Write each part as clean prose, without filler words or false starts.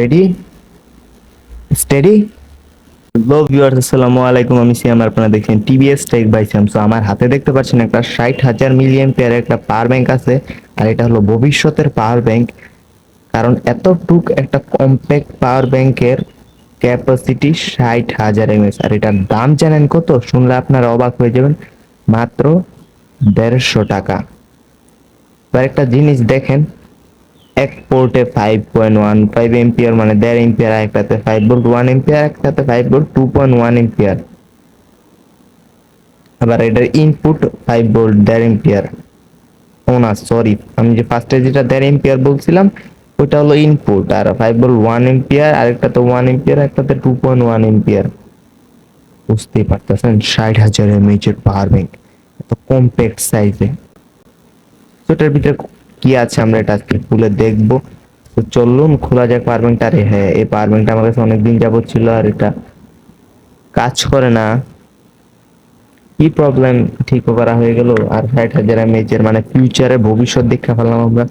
Ready steady লো viewers, আসসালামু আলাইকুম। আমি সিয়াম, আপনারা দেখছেন TVS tech by Siam. So আমার হাতে দেখতে পাচ্ছেন একটা 60,000 মিলিয়ন পেয়ার একটা পাওয়ার ব্যাংক আছে, আর এটা হলো ভবিষ্যতের পাওয়ার ব্যাংক। কারণ এতটুক একটা কম্প্যাক্ট পাওয়ার ব্যাংকের ক্যাপাসিটি 60,000 এমএস, আর এটার দাম জানেন কত? শুনলে আপনারা অবাক হয়ে যাবেন, মাত্র 150 টাকা। তো একটা জিনিস দেখেন, এক পোর্টে 5.15 এম্পিয়ার মানে 1.5 এম্পিয়ার, একটাতে 5 ভোল্ট 1 এম্পিয়ার, একটাতে 5 ভোল্ট 2.1 এম্পিয়ার। আবার এটার ইনপুট 5 ভোল্ট 1.5 এম্পিয়ার। ও না, সরি, আমি যে ফার্স্টে যেটা 1.5 এম্পিয়ার বলছিলাম ওটা হলো ইনপুট, আর 5 ভোল্ট 1 এম্পিয়ার, আরেকটাতে 1 এম্পিয়ার, একটাতে 2.1 এম্পিয়ার। বুঝতেই পারতেছেন 60,000 এমএইচ এর পাওয়ার ব্যাংক এত কম্প্যাক্ট সাইজে। তো এটার ভিতরে কি আছে আমরা এটা আজকে খুলে দেখবো। তো চলুন খোলা যাক পাওয়ার ব্যাংকটা। আরে হ্যাঁ, এই পাওয়ার ব্যাংকটা আমার কাছে অনেকদিন যাবত ছিল, আর এটা কাজ করে না। কি প্রবলেম ঠিক করা হয়ে গেল। আর 60,000 এমএইচ এর মানে ফিউচারের ভবিষ্যৎ দেখা ফেললাম আমরা।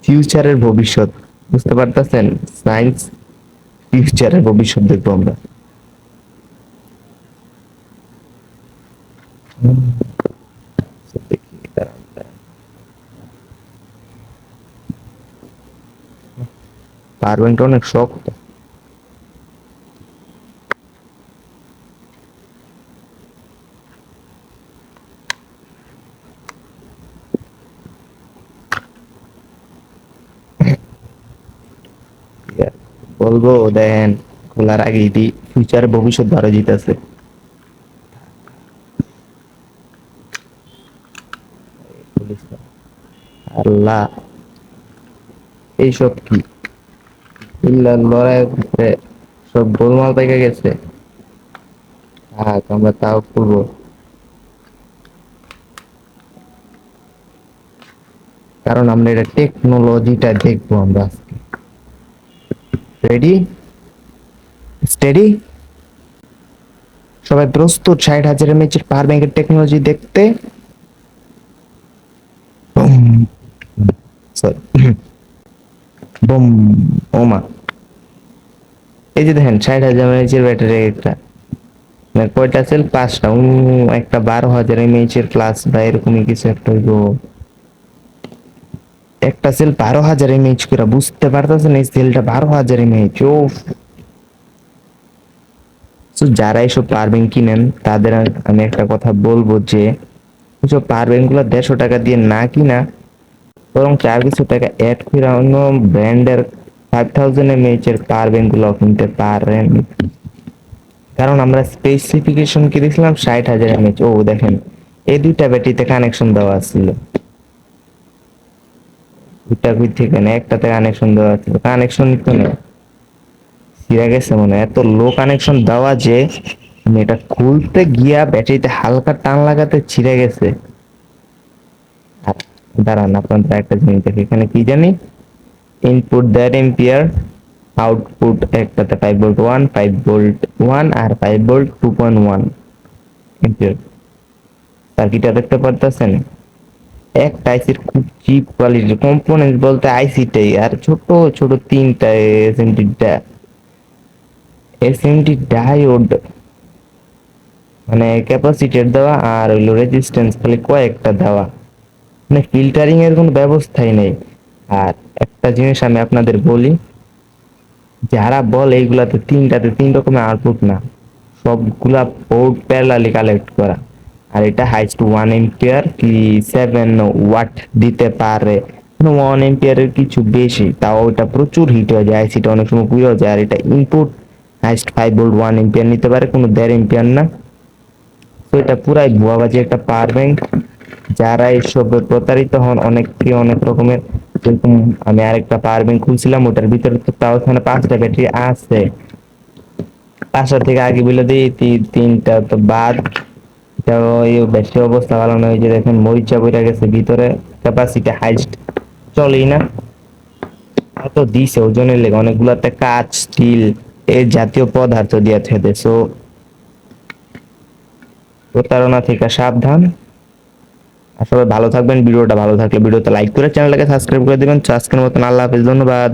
ফিউচারের ভবিষ্যৎ, বুঝতে পারতেছেন? সায়েন্স ফিউচারের ভবিষ্যৎ দেখবো আমরা। পাওয়ার ব্যাংকটা অনেক শক্ত। বলবো দেখেন, খোলার আগেই দি ফিউচারের ভবিষ্যৎ ধরা জিতেছে। আল্লাহ, এইসব কি লড়াইয়ের ভিতরে সব গোলমাল পেকে গেছে। থাক, আমরা তাও করবো। কারণ আমরা এটা টেকনোলজিটা দেখবো আমরা আজকে। রেডি স্টেডি, সবাই প্রস্তুত 60,000 এমএইচ এর পাওয়ার ব্যাংকের টেকনোলজি দেখতে? Sorry, broom. ওমা, এই যে দেখেন 60,000 এমএইচ এর ব্যাটারি একটা, মানে কয়টা সেল? 5টা। একটা 12,000 এমএইচ এর প্লাস বা এরকমই কিছু একটা হইব। একটা সেল 12,000 এমএইচ করে, বুঝতে পারতেছেন? এই সেলটা 12,000 এমএইচ। ও, যারা এসব পাওয়ার ব্যাংক কিনেন তাদের আমি একটা কথা বলবো যে এসব পাওয়ার ব্যাংক গুলো 150 টাকা দিয়ে না কিনা, বরং 4 কিছু টাকা অ্যাড করে অন্য ব্র্যান্ডের 5,000 এমএইচ এর পাওয়ার ব্যাংক গুলো কিনতে পারেন। কারণ আমরা স্পেসিফিকেশন কি দিয়েছিলাম? 60,000 এমএইচ। ও দেখেন, এই দুইটা ব্যাটারিতে কানেকশন দেওয়া ছিল। দুইটা কই থেকে না, একটাতে কানেকশন দেওয়া ছিল। কানেকশন তো নেই, ছিঁড়ে গেছে মনে হয়। এত লো কানেকশন দেওয়া যে আমি এটা খুলতে গিয়া ব্যাটারিতে হালকা টান লাগাতে ছিঁড়ে গেছে। আর দাঁড়ান, আপনাদের একটা জিনিস দেখি, এখানে কি জানি ইনপুট 1.5 এম্পিয়ার, আউটপুট একটাতে 5 ভোল্ট 1, 5 ভোল্ট 1, আর 5 ভোল্ট 2.1 এম্পিয়ার। সার্কিটটা দেখতে পারতেছেন? একটা আইসির খুব চিপ কোয়ালিটির কম্পোনেন্ট বলতে আইসিটাই, আর ছোট ছোট 3টা এসএমডি ডায়োড, মানে ক্যাপাসিটর দেওয়া, আর হইলো রেজিস্ট্যান্স খালি কয়েকটা দেওয়া, মানে ফিল্টারিং এর কোনো ব্যবস্থাই নেই। আর একটা জিনিস আমি আপনাদের বলি, যারা বলে এইগুলাতে 3 রকমের আউটপুট, না, সবগুলা পোর্ট প্যারালালি কালেক্ট করা। আর এটা হাইস্ট 1 এম্পিয়ার কি 7 ওয়াট দিতে পারে, 1 এম্পিয়ারের কিছু বেশি, তাও ওটা প্রচুর হিট হয়ে যায়, আইসিটা অনেক সময় পুড়ে যায়। আর এটা ইনপুট হাইস্ট 5 ভোল্ট 1 এম্পিয়ার নিতে পারে, কোনো 1.5 এম্পিয়ার না। তো এটা পুরাই ভুয়াবাজি একটা পাওয়ার ব্যাংক। যারা এইসব প্রতারিত হন, অনেককে অনেক রকমের। যেরকম আমি আরেকটা পাওয়ার ব্যাংক খুলছিলাম, ওটার ভিতরে তো তাও ওখানে 5টা ব্যাটারি আছে। 5টা থেকে আগে বলে দিই 3টা তো বাদ। এই বেশি অবস্থা ভালো নয়, যে দেখেন মরিচা বইরা গেছে ভিতরে, ক্যাপাসিটি হাইস্ট চলেই না। এত দিছে ওজনের লেগে, অনেকগুলাতে কাঁচ স্টিল এই জাতীয় পদার্থ দিয়ে থেদে। সো প্রতারণা থেকে সাবধান। আর সবাই ভালো থাকবেন। ভিডিওটা ভালো থাকলে ভিডিওতে লাইক করে চ্যানেলটাকে সাবস্ক্রাইব করে দিবেন। আজকের মতন আল্লাহ হাফেজ, ধন্যবাদ।